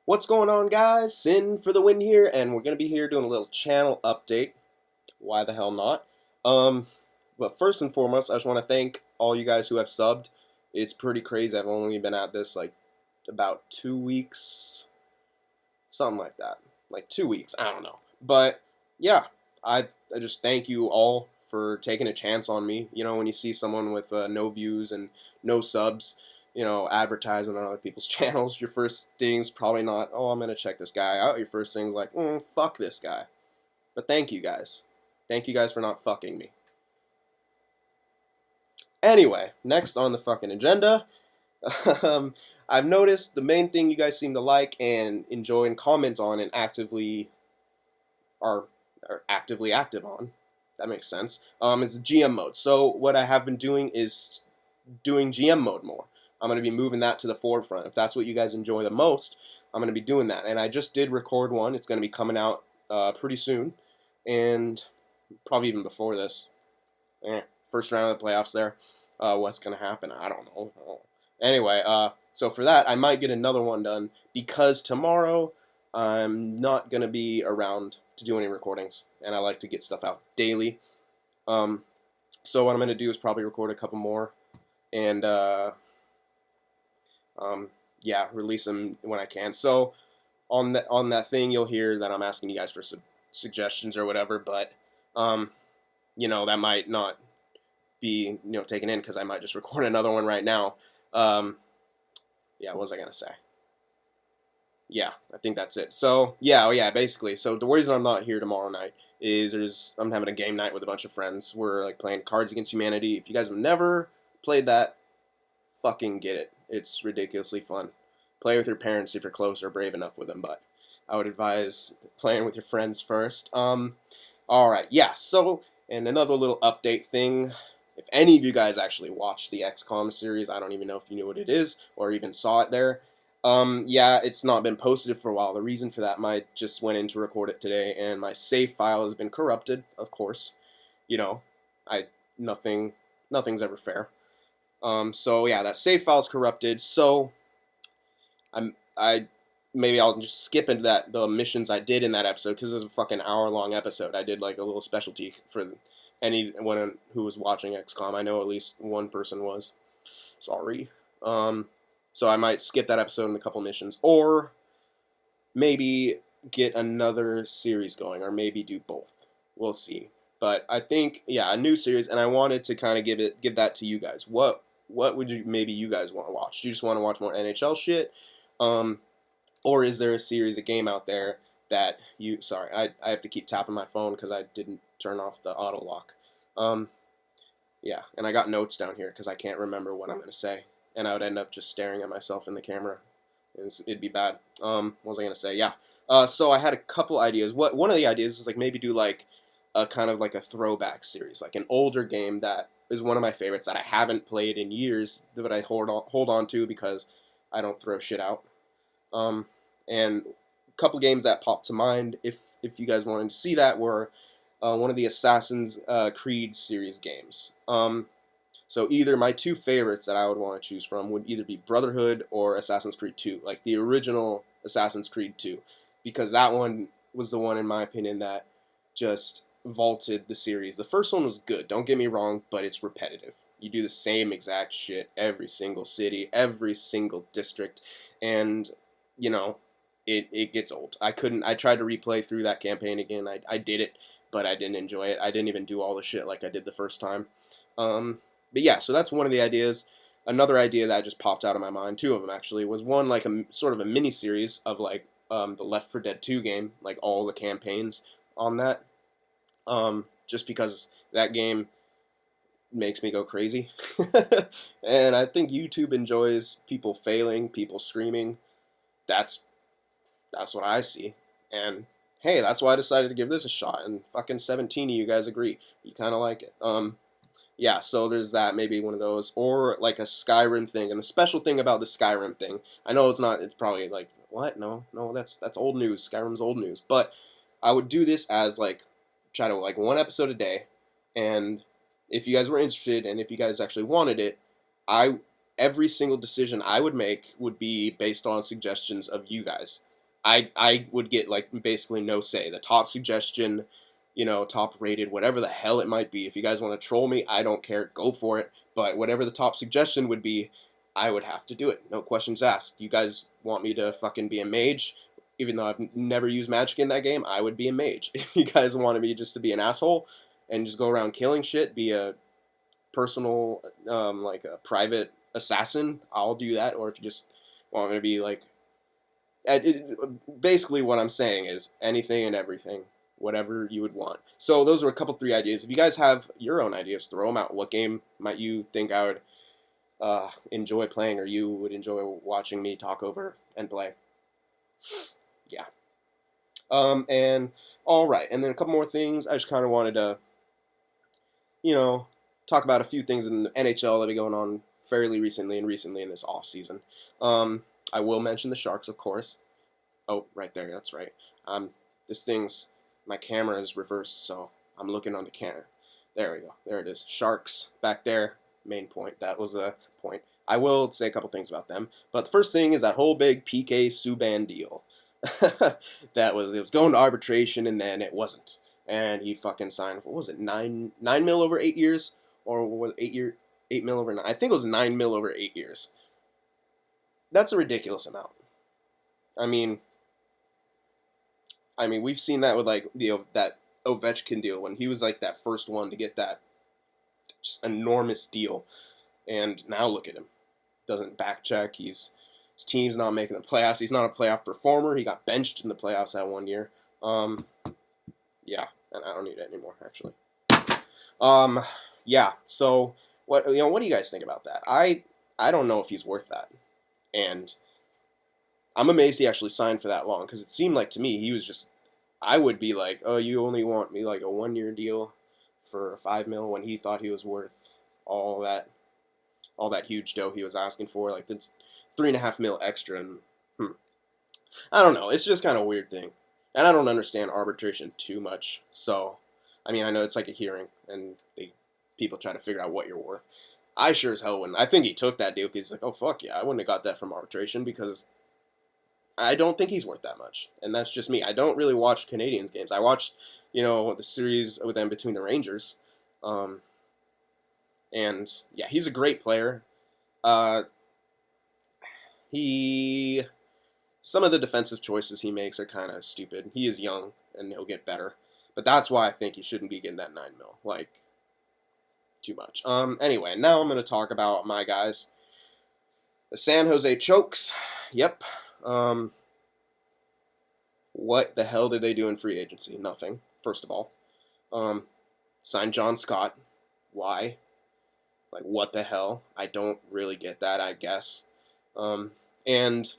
What's going on, guys? Sin for the win here, and we're gonna be here doing a little channel update. Why the hell not? Um, but first and foremost, I just want to thank all you guys who have subbed. It's pretty crazy. I've only been at this like about 2 weeks, something like that. Like 2 weeks, I don't know. But yeah, I just thank you all for taking a chance on me. You know, when you see someone with no views and no subs, advertising on other people's channels, your first thing's probably not, oh, I'm gonna check this guy out. Your first thing's like, fuck this guy. But thank you guys. Thank you guys for not fucking me. Anyway, next on the fucking agenda, um, I've noticed the main thing you guys seem to like and enjoy and comment on and are actively active on. That makes sense. Is GM mode. So what I have been doing is doing GM mode more. I'm going to be moving that to the forefront. If that's what you guys enjoy the most, I'm going to be doing that. And I just did record one. It's going to be coming out pretty soon, and probably even before this. First round of the playoffs there. What's going to happen? I don't know. Anyway, so for that, I might get another one done because tomorrow I'm not going to be around to do any recordings, and I like to get stuff out daily. So what I'm going to do is probably record a couple more and yeah, release them when I can. So on that thing, you'll hear that I'm asking you guys for suggestions or whatever, but that might not be taken in because I might just record another one right now. Yeah, what was I gonna say? Yeah, I think that's it. So yeah, basically. So the reason I'm not here tomorrow night is I'm having a game night with a bunch of friends. We're like playing Cards Against Humanity. If you guys have never played that, fucking get it. It's ridiculously fun. Play with your parents if you're close or brave enough with them, but I would advise playing with your friends first. All right, yeah. So, and another little update thing. If any of you guys actually watched the XCOM series, I don't even know if you knew what it is or even saw it there. Yeah, it's not been posted for a while. The reason for that, I just went in to record it today, and my save file has been corrupted. Of course, you know, I nothing's ever fair. So yeah, that save file is corrupted. So I maybe I'll just skip into the missions I did in that episode because it was a fucking hour-long episode. I did like a little specialty for anyone who was watching XCOM. I know at least one person was. Sorry. So I might skip that episode and a couple missions, or maybe get another series going, or maybe do both. We'll see. But I think a new series, and I wanted to kind of give that to you guys. What would you guys want to watch? Do you just want to watch more NHL shit? Um, or is there a series, a game out there that you? Sorry, I have to keep tapping my phone because I didn't turn off the auto lock. Um, yeah, and I got notes down here because I can't remember what I'm gonna say, and I would end up just staring at myself in the camera. It'd be bad. What was I gonna say? Yeah. So I had a couple ideas. One of the ideas is like maybe do like a kind of like a throwback series, like an older game that is one of my favorites that I haven't played in years, but I hold on to because I don't throw shit out. And a couple games that popped to mind, if you guys wanted to see that, were one of the Assassin's Creed series games. So either my two favorites that I would want to choose from would either be Brotherhood or Assassin's Creed 2, like the original Assassin's Creed 2, because that one was the one, in my opinion, that just vaulted the series. The first one was good, don't get me wrong, but it's repetitive. You do the same exact shit every single city, every single district, and you know, it gets old. I tried to replay through that campaign again. I did it, but I didn't enjoy it. I didn't even do all the shit like I did the first time. But yeah, so that's one of the ideas. Another idea that just popped out of my mind, two of them actually, was one like a sort of a mini series of like the Left 4 Dead 2 game, like all the campaigns on that. Just because that game makes me go crazy. And I think YouTube enjoys people failing, people screaming. That's that's what I see. And hey, that's why I decided to give this a shot. And fucking 17 of you guys agree. You kind of like it. Yeah, so there's that, maybe one of those, or like a Skyrim thing. And the special thing about the Skyrim thing, I know it's not, it's probably like, what? No, that's old news. Skyrim's old news. But I would do this as like, try to like one episode a day. And if you guys were interested and if you guys actually wanted it, I every single decision I would make would be based on suggestions of you guys. I would get like basically no say. The top suggestion, top rated, whatever the hell it might be. If you guys want to troll me, I don't care. Go for it. But whatever the top suggestion would be, I would have to do it. No questions asked. You guys want me to fucking be a mage? Even though I've never used magic in that game, I would be a mage. If you guys wanted me just to be an asshole and just go around killing shit, be a personal, like a private assassin, I'll do that. Or if you just want me to be like, basically what I'm saying is anything and everything, whatever you would want. So those are a couple, 3 ideas. If you guys have your own ideas, throw them out. What game might you think I would enjoy playing, or you would enjoy watching me talk over and play? Yeah. And all right, and then a couple more things. I just kind of wanted to, talk about a few things in the NHL that have been going on fairly recently and recently in this off season. I will mention the Sharks, of course. Oh, right there. That's right. My camera is reversed, so I'm looking on the camera. There we go. There it is. Sharks back there. Main point. That was the point. I will say a couple things about them, but the first thing is that whole big PK Subban deal. It was going to arbitration, and then it wasn't, and he fucking signed. What was it? 9 mil over 8 years, or was 8 mil over 9? I think it was 9 mil over 8 years. That's a ridiculous amount. I mean, we've seen that with like that Ovechkin deal when he was like that first one to get that just enormous deal, and now look at him. Doesn't back check. His team's not making the playoffs. He's not a playoff performer. He got benched in the playoffs that one year. Yeah, and I don't need it anymore actually. Yeah. So what do you guys think about that? I don't know if he's worth that, and I'm amazed he actually signed for that long, because it seemed like to me he was just. I would be like, oh, you only want me like a 1 year deal for 5 mil, when he thought he was worth all that huge dough he was asking for. Like that's 3.5 mil extra, and I don't know. It's just kind of a weird thing, and I don't understand arbitration too much. So, I mean, I know it's like a hearing, and people try to figure out what you're worth. I sure as hell wouldn't. I think he took that deal because he's like, oh fuck yeah, I wouldn't have got that from arbitration, because I don't think he's worth that much, and that's just me. I don't really watch Canadians games. I watched, the series with them between the Rangers, and yeah, he's a great player. Uh, some of the defensive choices he makes are kind of stupid. He is young, and he'll get better, but that's why I think he shouldn't be getting that 9 mil. Like, too much. Anyway, now I'm gonna talk about my guys, the San Jose Chokes. Yep. What the hell did they do in free agency? Nothing, first of all. Signed John Scott. Why? Like, what the hell? I don't really get that, I guess. And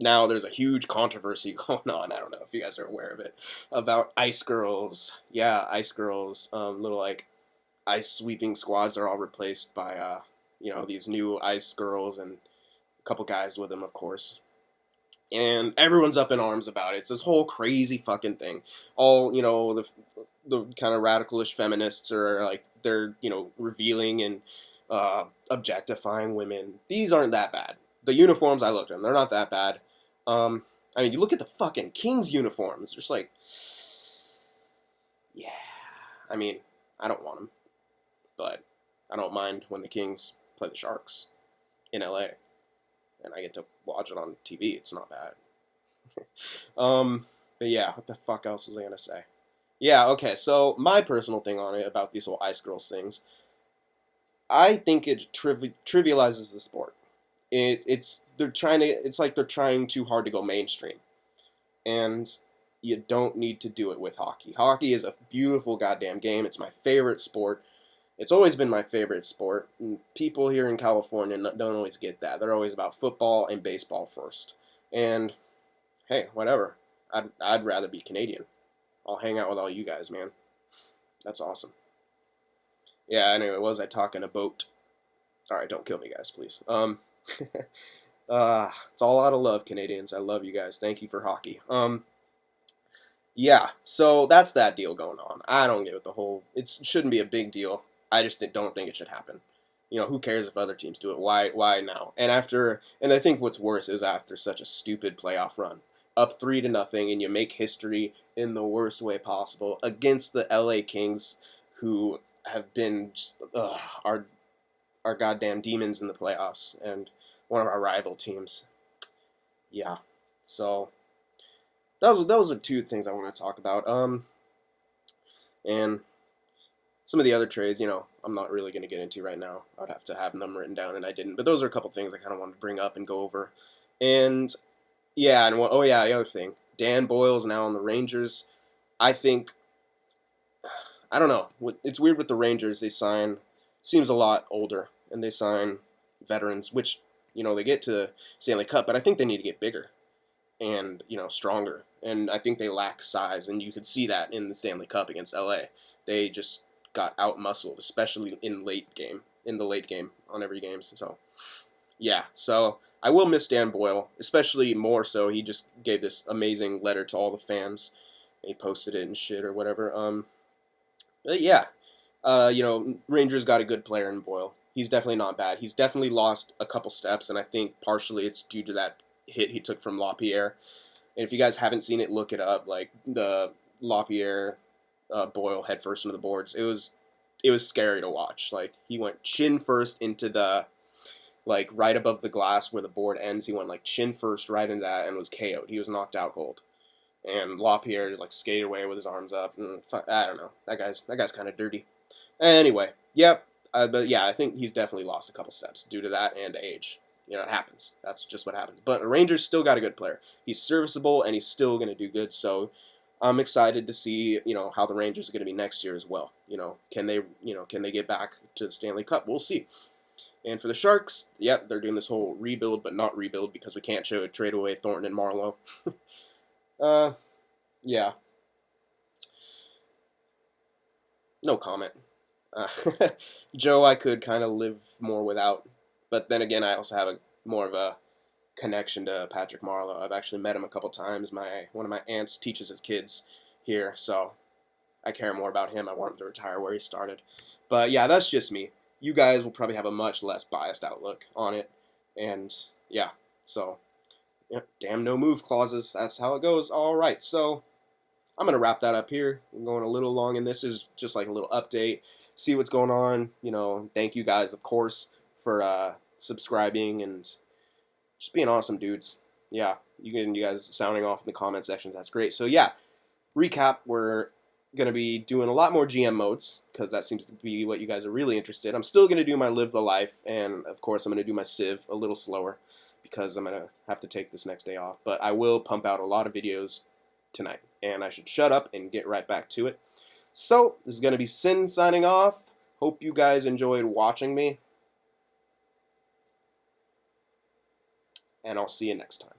now there's a huge controversy going on. I don't know if you guys are aware of it, about ice girls. Yeah, ice girls. Little, like, ice sweeping squads are all replaced by, these new ice girls, and a couple guys with them, of course. And everyone's up in arms about it. It's this whole crazy fucking thing. All, the kind of radicalish feminists are like, they're, revealing and objectifying women. These aren't that bad. The uniforms, I looked at them, they're not that bad. You look at the fucking Kings uniforms. Just like, yeah. I don't want them, but I don't mind when the Kings play the Sharks in LA, and I get to watch it on TV. It's not bad. But yeah, what the fuck else was I gonna say? Yeah, okay. So my personal thing on it about these whole ice girls things, I think it trivializes the sport. It's like they're trying too hard to go mainstream, and you don't need to do it with hockey. Hockey is a beautiful goddamn game. It's my favorite sport. It's always been my favorite sport. And people here in California don't always get that. They're always about football and baseball first. And hey, whatever. I'd rather be Canadian. I'll hang out with all you guys, man. That's awesome. Yeah, anyway, what was I talking about? Alright, don't kill me, guys, please. It's all out of love, Canadians. I love you guys. Thank you for hockey. Yeah, so that's that deal going on. I don't get it shouldn't be a big deal. I just don't think it should happen. Who cares if other teams do it? Why now? And I think what's worse is after such a stupid playoff run. up 3-0, and you make history in the worst way possible against the LA Kings, who have been just, our goddamn demons in the playoffs and one of our rival teams. Yeah, so those are two things I want to talk about. And some of the other trades, I'm not really going to get into right now. I'd have to have them written down, and I didn't. But those are a couple things I kind of wanted to bring up and go over. And yeah, and oh yeah, the other thing, Dan Boyle's now on the Rangers. I think, I don't know. It's weird with the Rangers. They seems a lot older, and they sign veterans, which they get to Stanley Cup, but I think they need to get bigger and stronger. And I think they lack size, and you could see that in the Stanley Cup against LA. They just got out muscled, especially in the late game on every game. So yeah, so I will miss Dan Boyle, especially more so. He just gave this amazing letter to all the fans. He posted it and shit or whatever. But yeah, Rangers got a good player in Boyle. He's definitely not bad. He's definitely lost a couple steps, and I think partially it's due to that hit he took from LaPierre. And if you guys haven't seen it, look it up. Like the LaPierre Boyle head first into the boards. It was scary to watch. Like he went chin first into the right above the glass where the board ends. He went chin first right into that and was KO'd. He was knocked out cold. And LaPierre skated away with his arms up. And I don't know. That guy's kind of dirty. Anyway, yep. But yeah, I think he's definitely lost a couple steps due to that and age. It happens. That's just what happens. But the Rangers still got a good player. He's serviceable and he's still going to do good. So I'm excited to see, how the Rangers are going to be next year as well. Can they get back to the Stanley Cup? We'll see. And for the Sharks, yep, they're doing this whole rebuild, but not rebuild because we can't trade away Thornton and Marlowe. Yeah. No comment. Joe, I could kind of live more without, but then again, I also have more of a connection to Patrick Marleau. I've actually met him a couple times. One of my aunts teaches his kids here, so I care more about him. I want him to retire where he started. But yeah, that's just me. You guys will probably have a much less biased outlook on it, and yeah, so damn no move clauses. That's how it goes. All right, so I'm gonna wrap that up here. I'm going a little long, and this is just a little update. See what's going on. Thank you guys, of course, for subscribing and just being awesome dudes. Yeah, you guys sounding off in the comment sections. That's great. So yeah, recap. We're gonna be doing a lot more GM modes because that seems to be what you guys are really interested. I'm still gonna do my live the life, and of course I'm gonna do my Civ a little slower because I'm gonna have to take this next day off. But I will pump out a lot of videos tonight, and I should shut up and get right back to it. So this is gonna be Cyn signing off. Hope you guys enjoyed watching me, and I'll see you next time.